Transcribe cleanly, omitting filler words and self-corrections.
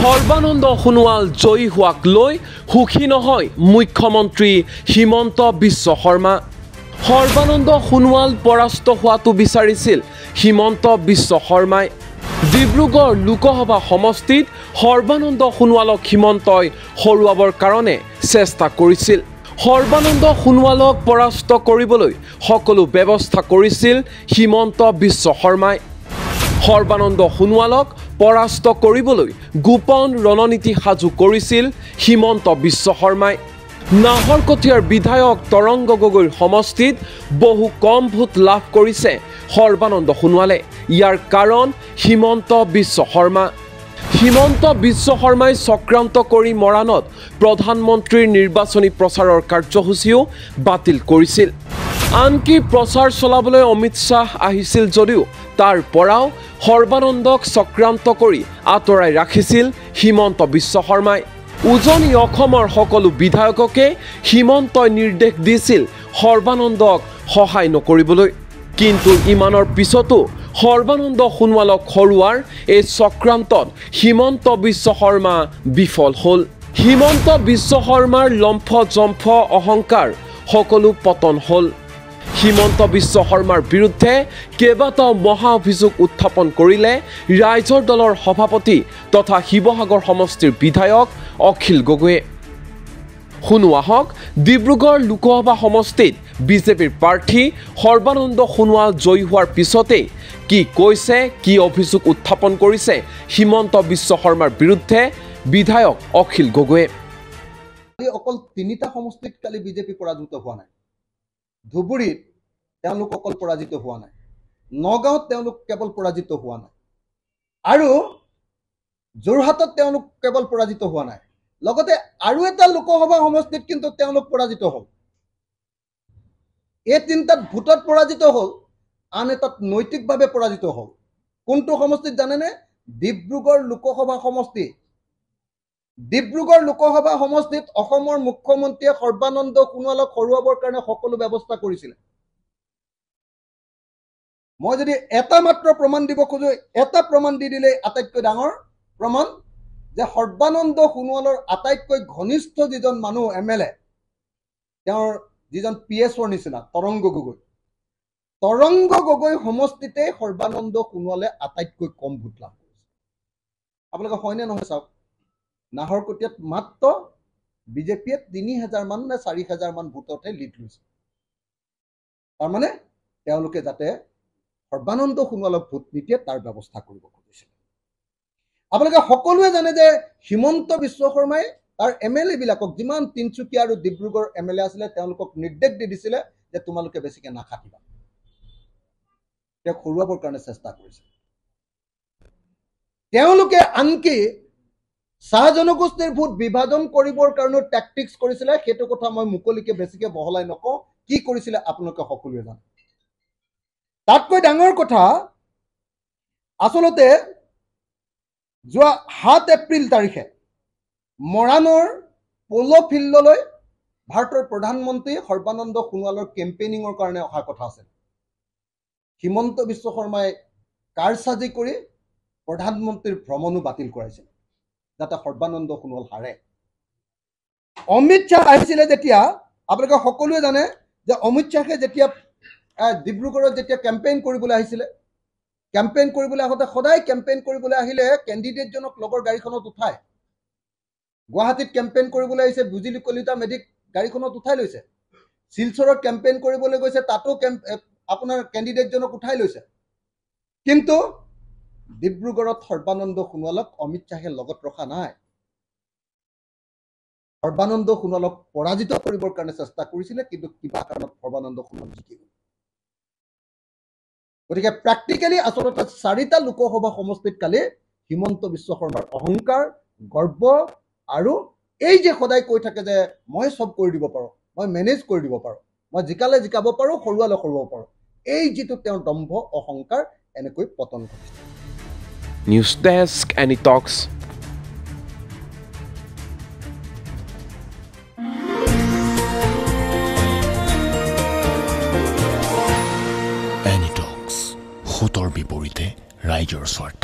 সৰ্বানন্দ সোণোৱাল জয়ী হোৱাক লৈ সুখী নহয় মুখ্যমন্ত্ৰী হিমন্ত বিশ্ব শৰ্মা। সৰ্বানন্দ সোণোৱাল পৰাস্ত হোৱাটো বিচাৰিছিল হিমন্ত বিশ্ব শৰ্মাই। ডিব্ৰুগড় লোকসভা সমষ্টিত সৰ্বানন্দ সোণোৱালক হিমন্তই হৰুৱাবৰ কাৰণে চেষ্টা কৰিছিল। সৰ্বানন্দ সোণোৱালক পৰাস্ত কৰিবলৈ সকলো ব্যৱস্থা কৰিছিল হিমন্ত বিশ্ব শৰ্মাই। সৰ্বানন্দ সোণোৱালক পৰাস্ত কৰিবলৈ গোপন ৰণনীতি সাজু কৰিছিল হিমন্ত বিশ্ব শৰ্মাই। নাহৰকটীয়াৰ বিধায়ক তৰংগ গগৈৰ সমষ্টিত বহু কম ভোট লাভ কৰিছে সৰ্বানন্দ সোণোৱালে। ইয়াৰ কাৰণ হিমন্ত বিশ্ব শৰ্মা। হিমন্ত বিশ্ব শৰ্মাই চক্ৰান্ত কৰি মৰাণত প্ৰধানমন্ত্ৰীৰ নিৰ্বাচনী প্ৰচাৰৰ কাৰ্যসূচীও বাতিল কৰিছিল। আনকি প্ৰচাৰ চলাবলৈ অমিত শ্বাহ আহিছিল যদিও তাৰ পৰাও সৰ্বানন্দক চক্ৰান্ত কৰি আঁতৰাই ৰাখিছিল হিমন্ত বিশ্ব শৰ্মাই। উজনি অসমৰ সকলো বিধায়ককে হিমন্তই নিৰ্দেশ দিছিল সৰ্বানন্দক সহায় নকৰিবলৈ। কিন্তু ইমানৰ পিছতো সৰ্বানন্দ সোণোৱালক হৰুৱাৰ এই চক্ৰান্তত হিমন্ত বিশ্ব শৰ্মা বিফল হ'ল। হিমন্ত বিশ্ব শৰ্মাৰ লম্ফ জম্ফ অহংকাৰ সকলো পতন হ'ল। হিমন্ত বিশ্ব শৰ্মাৰ বিৰুদ্ধে কেইবাটাও মহা অভিযোগ উত্থাপন কৰিলে ৰাইজৰ দলৰ সভাপতি তথা শিৱসাগৰ সমষ্টিৰ বিধায়ক অখিল গগৈয়ে। শুনো আহক ডিব্ৰুগড় লোকসভা সমষ্টিত বিজেপিৰ প্ৰাৰ্থী সৰ্বানন্দ সোণোৱাল জয়ী হোৱাৰ পিছতেই কি কৈছে, কি অভিযোগ উত্থাপন কৰিছে হিমন্ত বিশ্ব শৰ্মাৰ বিৰুদ্ধে বিধায়ক অখিল গগৈয়ে। অকল তিনিটা সমষ্টিত কালি বিজেপি পৰাজিত হোৱা নাই। ধুবুৰীত তেওঁলোক অকল পৰাজিত হোৱা নাই, নগাঁৱত তেওঁলোক কেৱল পৰাজিত হোৱা নাই, আৰু যোৰহাটত তেওঁলোক কেৱল পৰাজিত হোৱা নাই, লগতে আৰু এটা লোকসভা সমষ্টিত কিন্তু তেওঁলোক পৰাজিত হ'ল। এই তিনিটাত ভোটত পৰাজিত হ'ল, আন এটাত নৈতিকভাৱে পৰাজিত হ'ল। কোনটো সমষ্টিত জানেনে? ডিব্ৰুগড় লোকসভা সমষ্টি। ডিব্ৰুগড় লোকসভা সমষ্টিত অসমৰ মুখ্যমন্ত্ৰীয়ে সৰ্বানন্দ সোণোৱালক হৰুৱাবৰ কাৰণে সকলো ব্যৱস্থা কৰিছিলে। মই যদি এটা মাত্ৰ প্ৰমাণ দিব খোজো, এটা প্ৰমাণ দি দিলে আটাইতকৈ ডাঙৰ প্ৰমাণ যে সৰ্বানন্দ সোণোৱালৰ আটাইতকৈ ঘনিষ্ঠ যিজন মানুহ MLA, তেওঁৰ যিজন PSৰ নিচিনা তৰংগ গগৈ, তৰংগ গগৈ সমষ্টিতে সৰ্বানন্দ সোণোৱালে আটাইতকৈ কম ভোট লাভ কৰিছে। আপোনালোকে হয়নে নহয় চাওক, নাহৰকটীয়াত মাত্ৰ বিজেপিয়ে 3000 মান নে 4000 মান ভোটতহে লিড লৈছে। তাৰমানে তেওঁলোকে যাতে সৰ্বানন্দ সোণোৱালক ভোট নিদিয়ে তাৰ ব্যৱস্থা কৰিব খুজিছিল। আপোনালোকে সকলোৱে জানে যে হিমন্ত বিশ্ব শৰ্মাই তাৰ MLA বিলাকক, যিমান তিনচুকীয়া আৰু ডিব্ৰুগড় MLA আছিলে, তেওঁলোকক নিৰ্দেশ দি দিছিলে যে তোমালোকে বেছিকে নাখাটিবা। তেওঁক হৰুৱাবৰ কাৰণে চেষ্টা কৰিছে। তেওঁলোকে আনকি চাহ জনগোষ্ঠীৰ ভোট বিভাজন কৰিবৰ কাৰণে টেকটিক্স কৰিছিলে। সেইটো কথা মই মুকলিকে বেছিকে বহলাই নকওঁ, কি কৰিছিলে আপোনালোকে সকলোৱে জানে। তাতকৈ ডাঙৰ কথা, আচলতে যোৱা 7 এপ্ৰিল তাৰিখে মৰাণৰ প'ল' ফিল্ডলৈ ভাৰতৰ প্ৰধানমন্ত্ৰী সৰ্বানন্দ সোণোৱালৰ কেম্পেইনিঙৰ কাৰণে অহাৰ কথা আছিল। হিমন্ত বিশ্ব শৰ্মাই কাৰসাজি কৰি প্ৰধানমন্ত্ৰীৰ ভ্ৰমণো বাতিল কৰাইছিল যাতে সৰ্বানন্দ সোণোৱাল হাৰে। অমিত শ্বাহ আহিছিলে যেতিয়া, আপোনালোকে সকলোৱে জানে যে অমিত শ্বাহে যেতিয়া ডিব্ৰুগড়ত যেতিয়া কেম্পেইন কৰিবলৈ আহিছিলে, কেম্পেইন কৰিবলৈ আহোঁতে সদায় কেম্পেইন কৰিবলৈ আহিলে কেণ্ডিডেটজনক লগৰ গাড়ীখনত উঠায়। গুৱাহাটীত কেম্পেইন কৰিবলৈ আহিছে, বুজিলি কলিতা মেধিক গাড়ীখনত উঠাই লৈছে। শিলচৰত কেম্পেইন কৰিবলৈ গৈছে, তাতো আপোনাৰ কেণ্ডিডেটজনক উঠাই লৈছে। কিন্তু ডিব্ৰুগড়ত সৰ্বানন্দ সোণোৱালক অমিত শ্বাহে লগত ৰখা নাই। সৰ্বানন্দ সোণোৱালক পৰাজিত কৰিবৰ কাৰণে চেষ্টা কৰিছিলে, কিন্তু কিবা কাৰণত সৰ্বানন্দ সোণোৱাল জিকি গ'ল। গতিকে প্ৰেক্টিকেলি আচলতে 4টা লোকসভা সমষ্টিত কালি হিমন্ত বিশ্ব শৰ্মাৰ অহংকাৰ, গৰ্ব, আৰু এই যে সদায় কৈ থাকে যে মই চব কৰি দিব পাৰোঁ, মই মেনেজ কৰি দিব পাৰোঁ, মই জিকালে জিকাব পাৰোঁ, হৰুৱালে হৰুৱাব পাৰোঁ, এই যিটো তেওঁৰ দম্ভ অহংকাৰ, এনেকৈ পতন ঘটিছে। নিউজ ডেস্ক এনি টক্স। এনি টক্স, ভোটৰ বিপৰীতে ৰাইজৰ স্বাৰ্থ।